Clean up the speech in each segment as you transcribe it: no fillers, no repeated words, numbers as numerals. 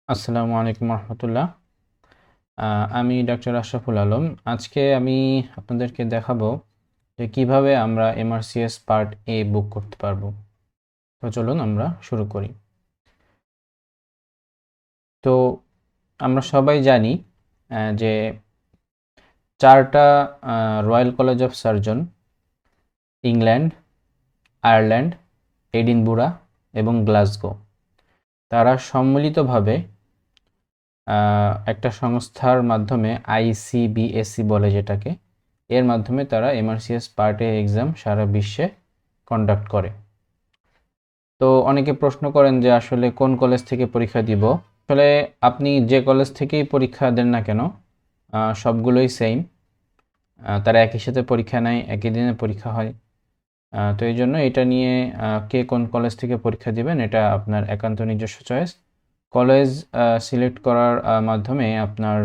আসসালামু আলাইকুম রহমতুল্লাহ। আমি ডক্টর আশরাফুল আলম। আজকে আমি আপনাদেরকে দেখাবো যে কিভাবে আমরা এমআরসিএস পার্ট এ বুক করতে পারবো। তো চলুন আমরা শুরু করি। তো আমরা সবাই জানি যে 4টা royal college of surgeon, England, Ireland, Edinburgh এবং গ্লাসগো, তারা সম্মিলিতভাবে একটা সংস্থার মাধ্যমে আইসিবিএসই বলে যেটাকে, এর মাধ্যমে তারা এমআরসিএস পার্ট এ এক্সাম সারা বিশ্বে কন্ডাক্ট করে। তো অনেকে প্রশ্ন করেন যে আসলে কোন কলেজ থেকে পরীক্ষা দিব। আসলে আপনি যে কলেজ থেকেই পরীক্ষা দেন না কেন, সবগুলোই সেম। তারা একই সাথে পরীক্ষা নেয়, একই দিনে পরীক্ষা হয়। তো এই জন্য এটা নিয়ে কে কোন কলেজ থেকে পরীক্ষা দিবেন এটা আপনার একান্ত নিজস্ব চয়েস। কলেজ সিলেক্ট করার মাধ্যমে আপনার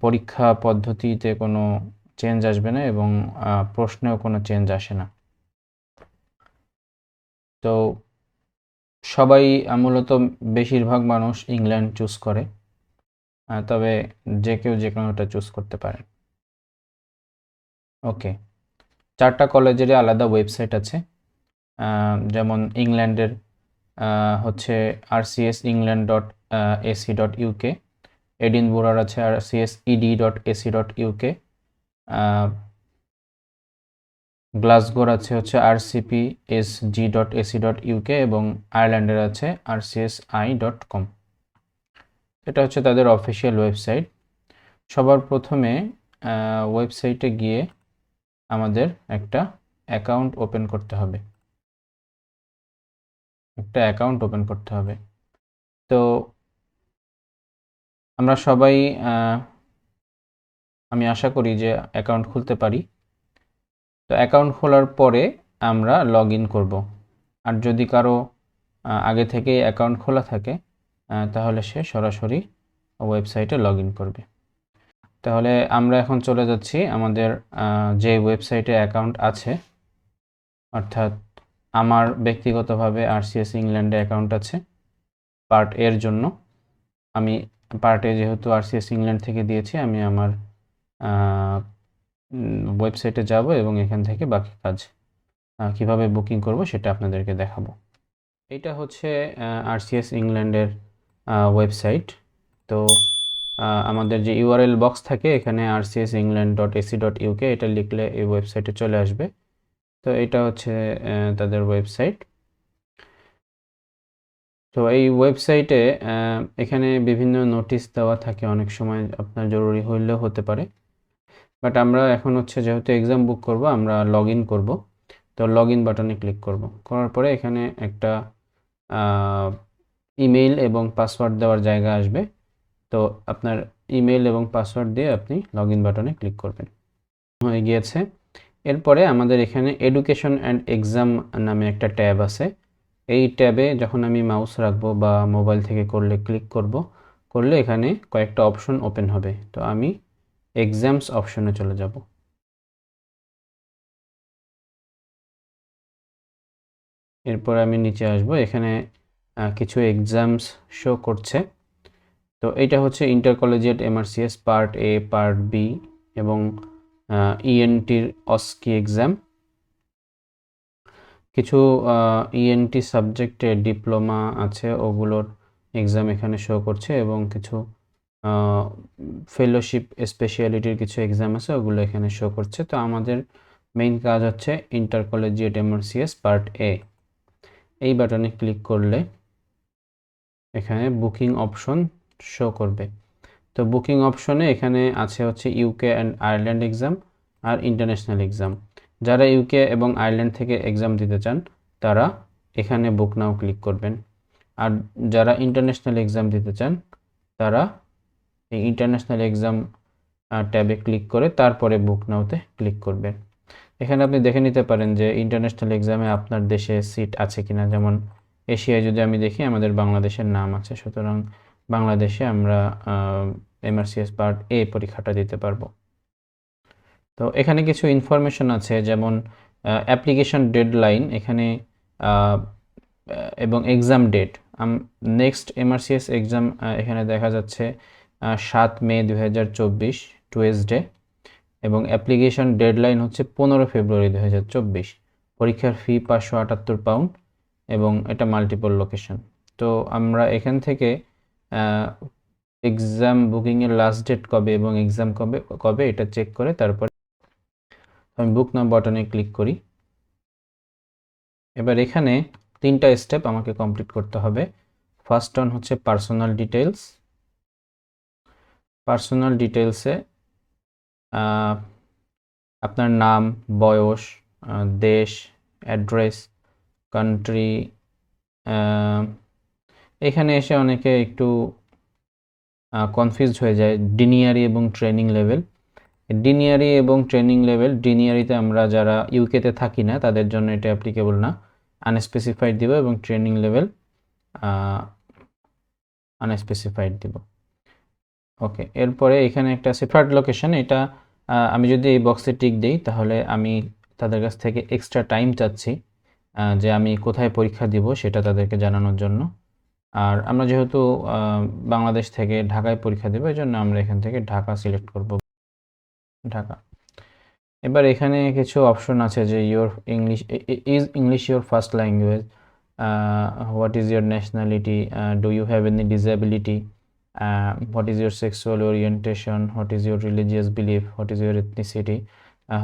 পরীক্ষা পদ্ধতিতে কোনো চেঞ্জ আসবে না এবং প্রশ্নেও কোনো চেঞ্জ আসে না। তো সবাই মূলত বেশিরভাগ মানুষ ইংল্যান্ড চুজ করে, তবে যে কেউ যে কোনোটা চুজ করতে পারে। ওকে, 4টা কলেজেরই আলাদা ওয়েবসাইট আছে। যেমন ইংল্যান্ডের হচ্ছে rcs.england.ac.uk, এডিনবুরার আছে rcsed.ac.uk, গ্লাসগোর আছে হচ্ছে rcpsg.ac.uk এবং আয়ারল্যান্ডের আছে rcsi.com। এটা হচ্ছে তাদের অফিসিয়াল ওয়েবসাইট। সবার প্রথমে ওয়েবসাইটে গিয়ে আমাদের একটা অ্যাকাউন্ট ওপেন করতে হবে। তো আমরা সবাই আমি আশা করি যে অ্যাকাউন্ট খুলতে পারি। তো অ্যাকাউন্ট খোলার পরে আমরা লগ ইন করব। আর যদি কারো আগে থেকে অ্যাকাউন্ট খোলা থাকে তাহলে সে সরাসরি ওয়েবসাইটে লগ ইন করবে। তাহলে আমরা এখন চলে যাচ্ছি আমাদের যে ওয়েবসাইটে অ্যাকাউন্ট আছে, অর্থাৎ আমার ব্যক্তিগতভাবে আরসিএস ইংল্যান্ডে অ্যাকাউন্ট আছে পার্ট এর জন্য। আমি পার্ট এ যেহেতু আরসিএস ইংল্যান্ড থেকে দিয়েছি, আমি আমার ওয়েবসাইটে যাব এবং এখান থেকে বাকি কাজ কিভাবে বুকিং করব সেটা আপনাদেরকে দেখাবো। এটা হচ্ছে আরসিএস ইংল্যান্ডের ওয়েবসাইট। তো আমাদের যে ইউআরএল বক্স থাকে এখানে rcsengland.ac.uk এটা লিখলে এই ওয়েবসাইটে চলে আসবে। তো এটা হচ্ছে তাদের ওয়েবসাইট। তো এই ওয়েবসাইটে এখানে বিভিন্ন নোটিশ দেওয়া থাকে, অনেক সময় আপনার জরুরি হইলেও হতে পারে। বাট আমরা এখন হচ্ছে যেহেতু এক্সাম বুক করব, আমরা লগ ইন করবো। তো লগ ইন বাটনে ক্লিক করব, করার পরে এখানে একটা ইমেইল এবং পাসওয়ার্ড দেওয়ার জায়গা আসবে। তো আপনার ইমেইল এবং পাসওয়ার্ড দিয়ে আপনি লগ ইন বাটনে ক্লিক করবেন। হয়ে গিয়েছে। এরপরে আমাদের এখানে এডুকেশন অ্যান্ড এক্সাম নামে একটা ট্যাব আছে। এই ট্যাবে যখন আমি মাউস রাখবো বা মোবাইল থেকে ক্লিক করলে এখানে কয়েকটা অপশন ওপেন হবে। তো আমি এক্সামস অপশনে চলে যাব। এরপর আমি নিচে আসব, এখানে কিছু এক্সামস শো করছে। তো এটা হচ্ছে intercollegiate MRCS part A, part B এবং ইএনটির অস্কি এক্সাম। কিছু ইএনটি সাবজেক্টে ডিপ্লোমা আছে, ওগুলোর এক্সাম এখানে শো করছে এবং কিছু ফেলোশিপ স্পেশালিটির কিছু এক্সাম আছে, ওগুলো এখানে শো করছে। তো আমাদের মেইন কাজ হচ্ছে ইন্টার কলেজিয়েট এমআরসিএস পার্ট এ। এই বাটনে ক্লিক করলে এখানে বুকিং অপশন শো করবে। তো বুকিং অপশনে এখানে আছে হচ্ছে ইউকে অ্যান্ড আয়ারল্যান্ড এক্সাম আর ইন্টারন্যাশনাল এক্সাম। যারা ইউকে এবং আয়ারল্যান্ড থেকে এক্সাম দিতে চান তারা এখানে বুক নাও ক্লিক করবেন। আর যারা ইন্টারন্যাশনাল এক্সাম দিতে চান তারা এই ইন্টারন্যাশনাল এক্সাম ট্যাবে ক্লিক করে তারপরে বুক নাওতে ক্লিক করবেন। এখানে আপনি দেখে নিতে পারেন যে ইন্টারন্যাশনাল এক্সামে আপনার দেশে সিট আছে কিনা। যেমন এশিয়ায় যদি আমি দেখি আমাদের বাংলাদেশের নাম আছে, সুতরাং বাংলাদেশে আমরা এমআরসিএস পার্ট এ পরীক্ষাটা দিতে পারবো। তো এখানে কিছু ইনফরমেশন আছে, যেমন অ্যাপ্লিকেশন ডেডলাইন। এখানে এবং exam date, next MRCS exam এখানে দেখা যাচ্ছে 7 মে 2024 টুয়েসডে, এবং অ্যাপ্লিকেশন ডেডলাইন হচ্ছে 15 ফেব্রুয়ারি 2024। পরীক্ষার ফি 578 পাউন্ড এবং এটা মাল্টিপল লোকেশন। তো আমরা এখান থেকে এক্সাম বুকিংয়ের লাস্ট ডেট কবে এবং এক্সাম কবে কবে এটা চেক করে তারপরে আমি বুক নাও বাটনে ক্লিক করি। এবার এখানে 3টা স্টেপ আমাকে কমপ্লিট করতে হবে। ফার্স্ট ওয়ান হচ্ছে পার্সোনাল ডিটেলস। পার্সোনাল ডিটেলসে আপনার নাম, বয়স, দেশ, অ্যাড্রেস, কান্ট্রি, এখানে এসে অনেকে একটু কনফিউজড হয়ে যায় ডিনিয়ারি এবং ট্রেনিং লেভেল। ডিনিয়ারি এবং ট্রেনিং লেভেল, ডিনিয়ারিতে আমরা যারা ইউকেতে থাকি না তাদের জন্য এটা অ্যাপ্লিকেবল না, আনস্পেসিফাইড দিব, এবং ট্রেনিং লেভেল আনস্পেসিফাইড দিব। ওকে, এরপরে এখানে একটা সেপারেট লোকেশন, এটা আমি যদি এই বক্সে টিক দিই তাহলে আমি তাদের কাছ থেকে এক্সট্রা টাইম চাচ্ছি যে আমি কোথায় পরীক্ষা দিব সেটা তাদেরকে জানানোর জন্য। আর আমরা যেহেতু বাংলাদেশ থেকে ঢাকায় পরীক্ষা দেবো এই জন্য আমরা এখান থেকে ঢাকা সিলেক্ট করব, ঢাকা। এবার এখানে কিছু অপশন আছে যে your English, is English your first language, what is your nationality, do you have any disability, what is your sexual orientation, what is your religious belief, what is your ethnicity,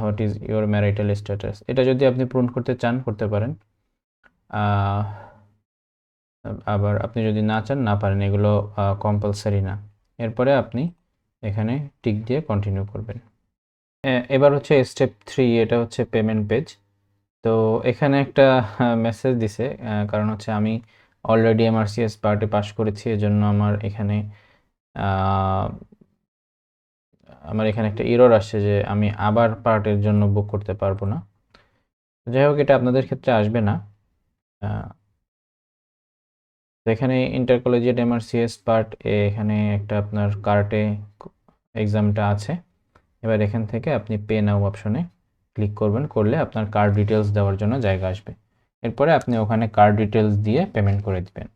what is your marital status। এটা যদি আপনি পূরণ করতে চান করতে পারেন, আবার আপনি যদি না চান না পারেন, এগুলো কম্পালসারি না। এরপরে আপনি এখানে টিক দিয়ে কন্টিনিউ করবেন। এবার হচ্ছে স্টেপ 3, এটা হচ্ছে পেমেন্ট পেজ। তো এখানে একটা মেসেজ দিছে, কারণ হচ্ছে আমি অলরেডি MRCS পার্টে পাস করেছি, এজন্য আমার এখানে একটা এরর আসছে যে আমি আবার পার্টের জন্য বুক করতে পারবো না। যাই হোক, এটা আপনাদের ক্ষেত্রে আসবে না। এখানে ইন্টার কলেজিয়েট MRCS পার্ট এ, এখানে একটা আপনার কার্টে এক্সামটা আছে। এবার এখান থেকে আপনি পে নাও অপশনে ক্লিক করবেন, করলে আপনার কার্ড ডিটেলস দেওয়ার জন্য জায়গা আসবে। এরপরে আপনি ওখানে কার্ড ডিটেলস দিয়ে পেমেন্ট করে দিবেন।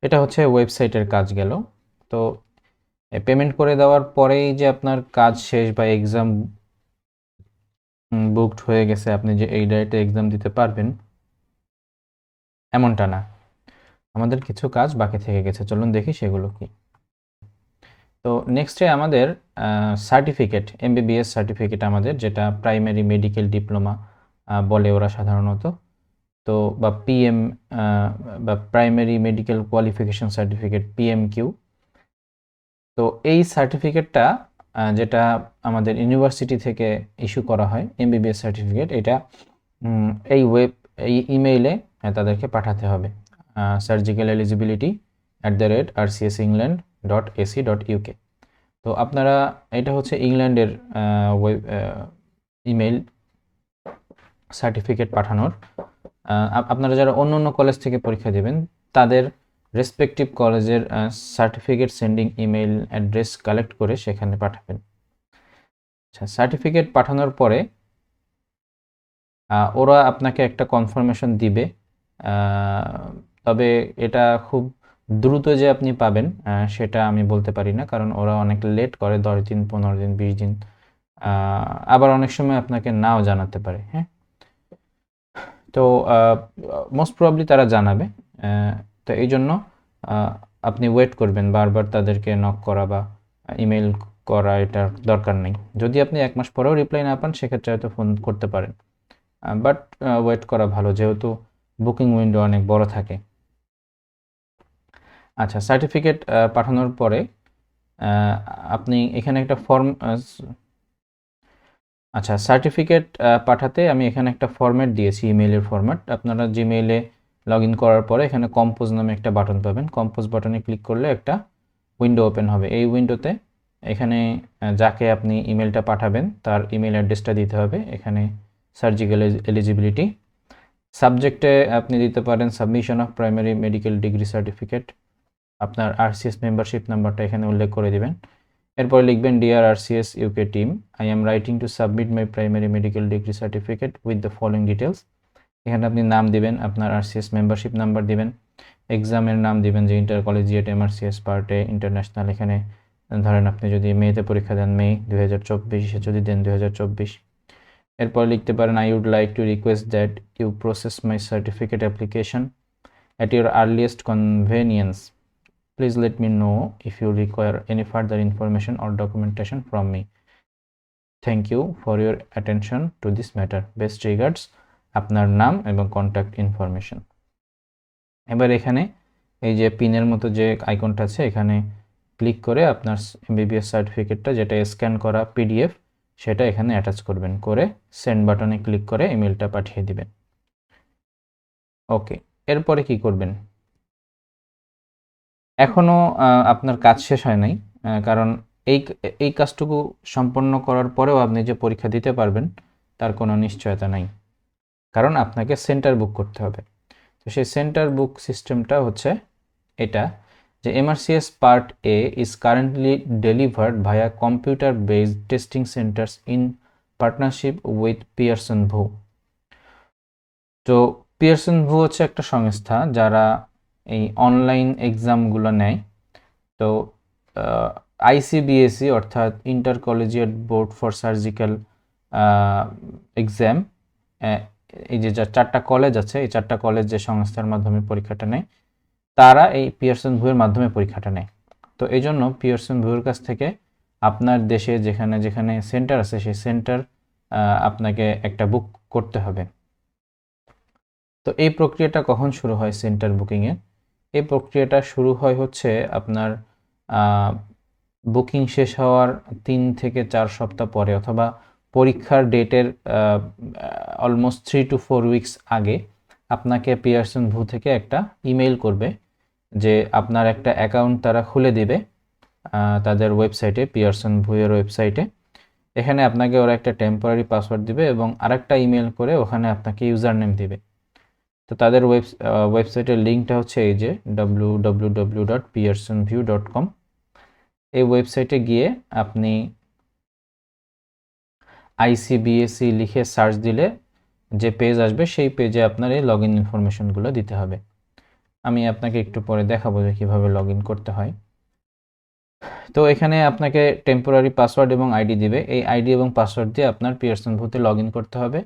এটা হচ্ছে ওয়েবসাইটের কাজ গেল। তো পেমেন্ট করে দেওয়ার পরেই যে আপনার কাজ শেষ বা এক্সাম বুকড হয়ে গেছে, আপনি যে এই ডেটে এক্সাম দিতে পারবেন এমনটা না, আমাদের কিছু কাজ বাকি থেকে গেছে। চলুন দেখি সেগুলো কি। তো নেক্সটে আমাদের সার্টিফিকেট, MBBS সার্টিফিকেট আমাদের, যেটা প্রাইমারি মেডিকেল ডিপ্লোমা বলে ওরা সাধারণত, তো বা PM বা primary medical qualification certificate, PMQ। তো এই সার্টিফিকেটটা যেটা আমাদের ইউনিভার্সিটি থেকে ইস্যু করা হয়, MBBS সার্টিফিকেট, এটা এই ইমেইলে তাদেরকে পাঠাতে হবে, সার্জিক্যাল এলিজিবিলিটি @rcsengland.ac.uk। তো আপনারা, এটা হচ্ছে ইংল্যান্ডের ইমেইল সার্টিফিকেট পাঠানোর। আপনারা যারা অন্য অন্য কলেজ থেকে পরীক্ষা দেবেন তাদের রেসপেক্টিভ কলেজের certificate sending email address collect করে সেখানে পাঠাবেন। আচ্ছা, সার্টিফিকেট পাঠানোর পরে ওরা আপনাকে একটা কনফার্মেশন দিবে, তবে এটা খুব দ্রুত যে আপনি পাবেন সেটা আমি বলতে পারি না, কারণ ওরা অনেক লেট করে, 10 দিন, 15 দিন, 20 দিন, আবার অনেক সময় আপনাকে নাও জানাতে পারে। হ্যাঁ, তো মোস্ট প্রবাবলি তারা জানাবে। তো এই জন্য আপনি ওয়েট করবেন, বারবার তাদেরকে নক করা বা ইমেল করা এটার দরকার নেই। যদি আপনি 1 মাস পরেও রিপ্লাই না পান সেক্ষেত্রে হয়তো ফোন করতে পারেন, বাট ওয়েট করা ভালো, যেহেতু বুকিং উইন্ডো অনেক বড় থাকে। আচ্ছা, সার্টিফিকেট পাঠানোর পরে আপনি এখানে একটা ফর্ম, আচ্ছা সার্টিফিকেট পাঠাতে আমি এখানে একটা ফরম্যাট দিয়েছি, ইমেইলের ফরম্যাট। আপনারা জিমেইলে লগ ইন করার পরে এখানে কম্পোজ নামে একটা বাটন পাবেন, কম্পোজ বাটনে ক্লিক করলে একটা উইন্ডো ওপেন হবে। এই উইন্ডোতে এখানে যাকে আপনি ইমেলটা পাঠাবেন তার ইমেল অ্যাড্রেসটা দিতে হবে, এখানে সার্জিক্যাল এলিজিবিলিটি, সাবজেক্টে আপনি দিতে পারেন submission of primary medical degree certificate, আপনার RCS মেম্বারশিপ নাম্বারটা এখানে উল্লেখ করে দিবেন। এরপর লিখবেন dear RCS UK team, I am writing to submit my primary medical degree certificate with the following details. এখানে আপনি নাম দিবেন, আপনার আরসিএস মেম্বারশিপ নাম্বার দিবেন, এক্সামের নাম দিবেন যে ইন্টার কলেজিয়েট এমআরসিএস পার্ট এ ইন্টারন্যাশনাল। এখানে ধরেন আপনি যদি মেতে পরীক্ষা দেন মে 2024, যদি দেন 2024। এরপর লিখতে পারেন I would like to request that you process my certificate application at your earliest convenience. Please let me know if you require any further information or documentation from me. Thank you for your attention to this matter. Best regards, আপনার নাম এবং contact information. এবার এখানে এই যে পিনের মতো যে আইকনটা আছে এখানে ক্লিক করে আপনার এমবিবিএস সার্টিফিকেটটা যেটা স্ক্যান করা পিডিএফ সেটা এখানে অ্যাটাচ করবেন, করে সেন্ড বাটনে ক্লিক করে ইমেলটা পাঠিয়ে দিবেন। ওকে, এরপরে কি করবেন? এখনও আপনার কাজ শেষ হয় নাই, কারণ এই কাজটুকু সম্পন্ন করার পরেও আপনি যে পরীক্ষা দিতে পারবেন তার কোনো নিশ্চয়তা নাই, কারণ আপনাকে সেন্টার বুক করতে হবে। তো সেই সেন্টার বুক সিস্টেমটা হচ্ছে এটা, যে MRCS Part A is currently delivered via computer-based testing centers in partnership with Pearson VUE। তো Pearson VUE হচ্ছে একটা সংস্থা যারা এই অনলাইন এক্সামগুলো নেয়। তো ICBSE অর্থাৎ inter collegiate board for surgical exam, এই যে চারটা কলেজ আছে, এই চারটা কলেজ যে সংস্থার মাধ্যমে পরীক্ষাটা নেয় তারা এই পিয়ারসন ভিউয়ের মাধ্যমে পরীক্ষাটা নেয়। তো এই জন্য পিয়ারসন ভিউয়ের কাছ থেকে আপনার দেশে যেখানে যেখানে সেন্টার আছে সেই সেন্টার আপনাকে একটা বুক করতে হবে। তো এই প্রক্রিয়াটা কখন শুরু হয় সেন্টার বুকিংয়ের? এই প্রক্রিয়াটা শুরু হয় হচ্ছে আপনার বুকিং শেষ হওয়ার 3 থেকে 4 সপ্তাহ পরে, অথবা পরীক্ষার ডেটের অলমোস্ট 3 to 4 উইকস আগে আপনাকে পিয়ারসন ভিউ থেকে একটা ইমেল করবে যে আপনার একটা অ্যাকাউন্ট তারা খুলে দিবে তাদের ওয়েবসাইটে, পিয়ারসন ভিউয়ের ওয়েবসাইটে। এখানে আপনাকে ওরা একটা টেম্পোরারি পাসওয়ার্ড দিবে এবং আরেকটা ইমেল করে ওখানে আপনাকে ইউজার নেম দিবে। তো তাদের ওয়েবসাইটের লিঙ্কটা হচ্ছে এই যে www.pearsonview.com। এই ওয়েবসাইটে গিয়ে আপনি ICBSE লিখে সার্চ দিলে যে পেজ আসবে সেই পেজে আপনার এই লগ ইন ইনফরমেশনগুলো দিতে হবে। আমি আপনাকে একটু পরে দেখাবো যে কীভাবে লগ ইন করতে হয়। তো এখানে আপনাকে টেম্পোরারি পাসওয়ার্ড এবং আইডি দিবে, এই আইডি এবং পাসওয়ার্ড দিয়ে আপনার পিয়ারসন ভিউতে লগ ইন করতে হবে।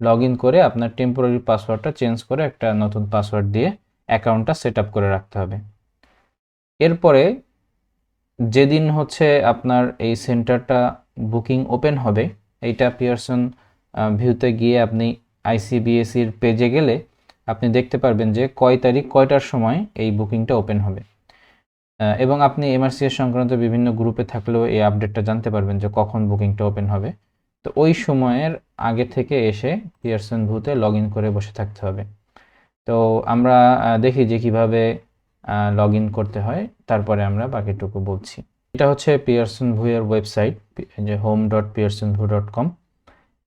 লগ ইন করে আপনার টেম্পোরারি পাসওয়ার্ডটা চেঞ্জ করে একটা নতুন পাসওয়ার্ড দিয়ে অ্যাকাউন্টটা সেট আপ করে রাখতে হবে। এরপরে যেদিন হচ্ছে আপনার এই সেন্টারটা বুকিং ওপেন হবে, এইটা পিয়ারসন ভিউতে গিয়ে আপনি ICBSEর পেজে গেলে আপনি দেখতে পারবেন যে কয় তারিখ কয়টার সময় এই বুকিংটা ওপেন হবে, এবং আপনি MRCS সংক্রান্ত বিভিন্ন গ্রুপে থাকলেও এই আপডেটটা জানতে পারবেন যে কখন বুকিংটা ওপেন হবে। তো ওই সময়ের আগে থেকে এসে পিয়ারসন ভিউতে লগ ইন করে বসে থাকতে হবে। তো আমরা দেখি যে কিভাবে লগ ইন করতে হয়, তারপরে আমরা বাকিটুকু বলছি। এটা হচ্ছে পিয়ারসন ভিউয়ের ওয়েবসাইট, যে home.pearsonview.com।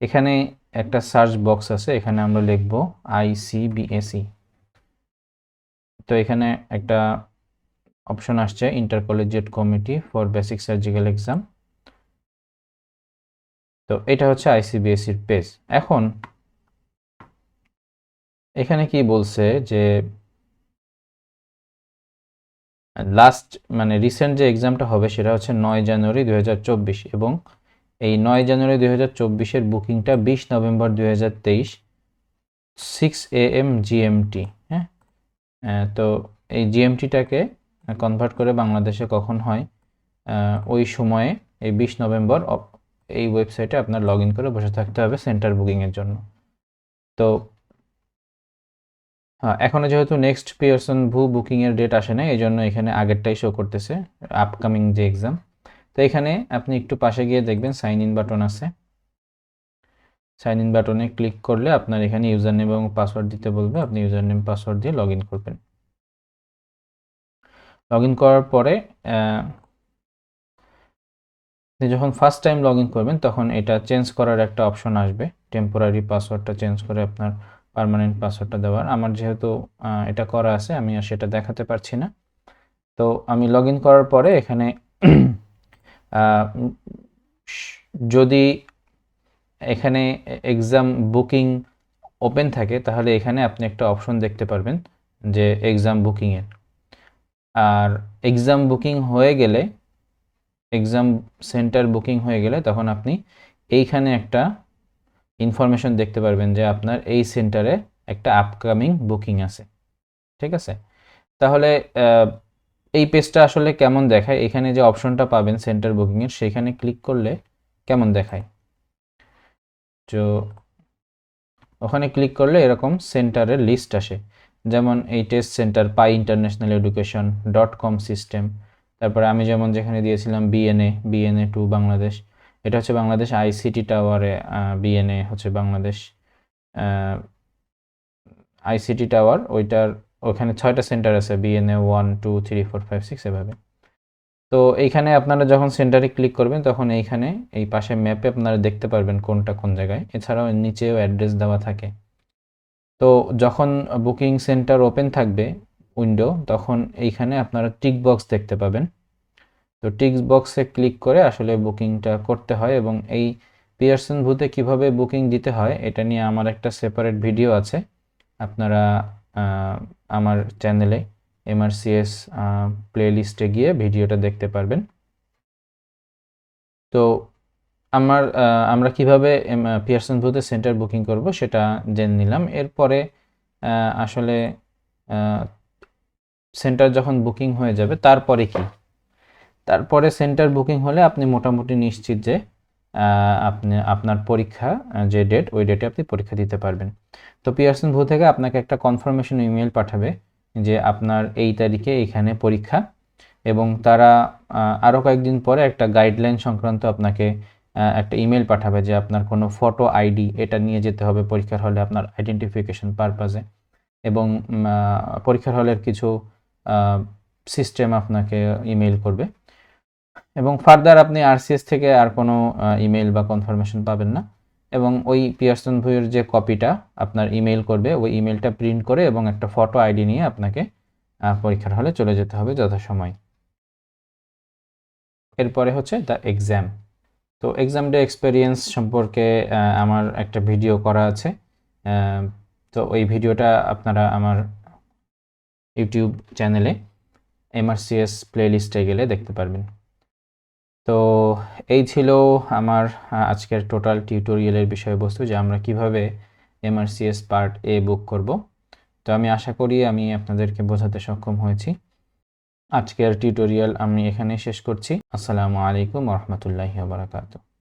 এখানে একটা সার্চ বক্স আছে, এখানে আমরা লিখব ICBSE। তো এখানে একটা অপশন আসছে inter collegiate committee for basic surgical exam. তো এটা হচ্ছে ICBSEর পেজ। এখন এখানে কি বলছে যে লাস্ট মানে রিসেন্ট যে এক্সামটা হবে সেটা হচ্ছে 9 জানুয়ারি 2024, এবং এই 9 জানুয়ারি 2024-এর বুকিংটা 20 নভেম্বর 2023 6 AM GMT। হ্যাঁ, তো এই জিএমটিটাকে কনভার্ট করে বাংলাদেশে কখন হয় ওই সময়ে এই 20 নভেম্বর এই ওয়েবসাইটে আপনার লগ ইন করে বসে থাকতে হবে সেন্টার বুকিংয়ের জন্য। তো হ্যাঁ, এখনও যেহেতু নেক্সট পিয়ারসন ভিউ বুকিংয়ের ডেট আসে না, এই জন্য এখানে আগেরটাই শো করতেছে আপকামিং যে এক্সাম। তো এখানে আপনি একটু পাশে গিয়ে দেখবেন সাইন ইন বাটন আছে, সাইন ইন বাটনে ক্লিক করলে আপনার এখানে ইউজার নেম এবং পাসওয়ার্ড দিতে বলবে, আপনি ইউজার নেম পাসওয়ার্ড দিয়ে লগ ইন করবেন। লগ ইন করার পরে আপনি যখন ফার্স্ট টাইম লগ ইন করবেন তখন এটা চেঞ্জ করার একটা অপশন আসবে, টেম্পোরারি পাসওয়ার্ডটা চেঞ্জ করে আপনার পার্মানেন্ট পাসওয়ার্ডটা দেওয়ার। আমার যেহেতু এটা করা আছে আমি আর সেটা দেখাতে পারছি না। তো আমি লগ ইন করার পরে এখানে যদি এখানে এক্সাম বুকিং ওপেন থাকে তাহলে এখানে আপনি একটা অপশন দেখতে পারবেন যে এক্সাম বুকিংয়ের। আর এক্সাম বুকিং হয়ে গেলে, এক্সাম সেন্টার বুকিং হয়ে গেলে তখন আপনি এইখানে একটা ইনফরমেশন দেখতে পারবেন যে আপনার এই সেন্টারে একটা আপকামিং বুকিং আছে। ঠিক আছে? তাহলে এই পেজটা আসলে কেমন দেখায়, এখানে যে অপশনটা পাবেন সেন্টার বুকিংয়ের সেখানে ক্লিক করলে কেমন দেখায়, তো ওখানে ক্লিক করলে এরকম সেন্টারের লিস্ট আসে। যেমন এই টেস্ট সেন্টার পাই ইন্টারন্যাশনাল এডুকেশন .com সিস্টেম, তারপরে আমি যেমন যেখানে দিয়েছিলাম বিএনএ টু বাংলাদেশ, এটা হচ্ছে বাংলাদেশ আইসিটি টাওয়ারে, বিএনএ হচ্ছে বাংলাদেশ আইসিটি টাওয়ার, ওইটার ওখানে 6টা সেন্টার আছে, বিএনএ 1 2 3 4 5 6 এভাবে। তো এইখানে আপনারা যখন সেন্টারে ক্লিক করবেন তখন এইখানে এই পাশে ম্যাপে আপনারা দেখতে পারবেন কোনটা কোন জায়গায়, এছাড়াও নিচেও অ্যাড্রেস দেওয়া থাকে। তো যখন বুকিং সেন্টার ওপেন থাকবে উইন্ডো, তখন এইখানে আপনারা টিক বক্স দেখতে পাবেন। তো টিক বক্সে ক্লিক করে আসলে বুকিংটা করতে হয়, এবং এই পিয়ারসন ভূতে কিভাবে বুকিং দিতে হয় এটা নিয়ে আমার একটা সেপারেট ভিডিও আছে, আপনারা আমার চ্যানেলে MRCS প্লেলিস্টে গিয়ে ভিডিওটা দেখতে পারবেন। তো আমরা কিভাবে পিয়ারসন ভূতে সেন্টার বুকিং করব সেটা জেনে নিলাম। এরপরে আসলে সেন্টার যখন বুকিং হয়ে যাবে তারপরে কি, তারপরে সেন্টার বুকিং হলে আপনি মোটামুটি নিশ্চিত যে আপনি আপনার পরীক্ষা যে ডেট, ওই ডেটে আপনি পরীক্ষা দিতে পারবেন। তো পিয়ারসন ভূ থেকে আপনাকে একটা কনফার্মেশন ইমেল পাঠাবে যে আপনার এই তারিখে এখানে পরীক্ষা, এবং তারা আরও কয়েকদিন পরে একটা গাইডলাইন সংক্রান্ত আপনাকে একটা ইমেল পাঠাবে যে আপনার কোনো ফটো আইডি এটা নিয়ে যেতে হবে পরীক্ষার হলে আপনার আইডেন্টিফিকেশন পারপাজে, এবং পরীক্ষার হলের কিছু সিস্টেম আপনাকে ইমেল করবে, এবং ফার্দার আপনি আরসিএস থেকে আর কোনো ইমেল বা কনফার্মেশন পাবেন না। এবং ওই পিয়ারসন ভূয়ের যে কপিটা আপনার ইমেল করবে, ওই ইমেলটা প্রিন্ট করে এবং একটা ফটো আইডি নিয়ে আপনাকে পরীক্ষার হলে চলে যেতে হবে যথাসময়। এরপরে হচ্ছে দ্য এক্সাম। তো এক্সাম ডে এক্সপেরিয়েন্স সম্পর্কে আমার একটা ভিডিও করা আছে, তো ওই ভিডিওটা আপনারা আমার ইউটিউব চ্যানেলে MRCS প্লেলিস্টে গেলে দেখতে পারবেন। তো এই ছিল আমার আজকের টোটাল টিউটোরিয়ালের বিষয়বস্তু, যে আমরা কিভাবে MRCS পার্ট এ বুক করব। তো আমি আশা করি আমি আপনাদেরকে বোঝাতে সক্ষম হয়েছি। আজকের টিউটোরিয়াল আমি এখানে শেষ করছি। আসসালামু আলাইকুম ওয়া রাহমাতুল্লাহি ওয়া বারাকাতুহু।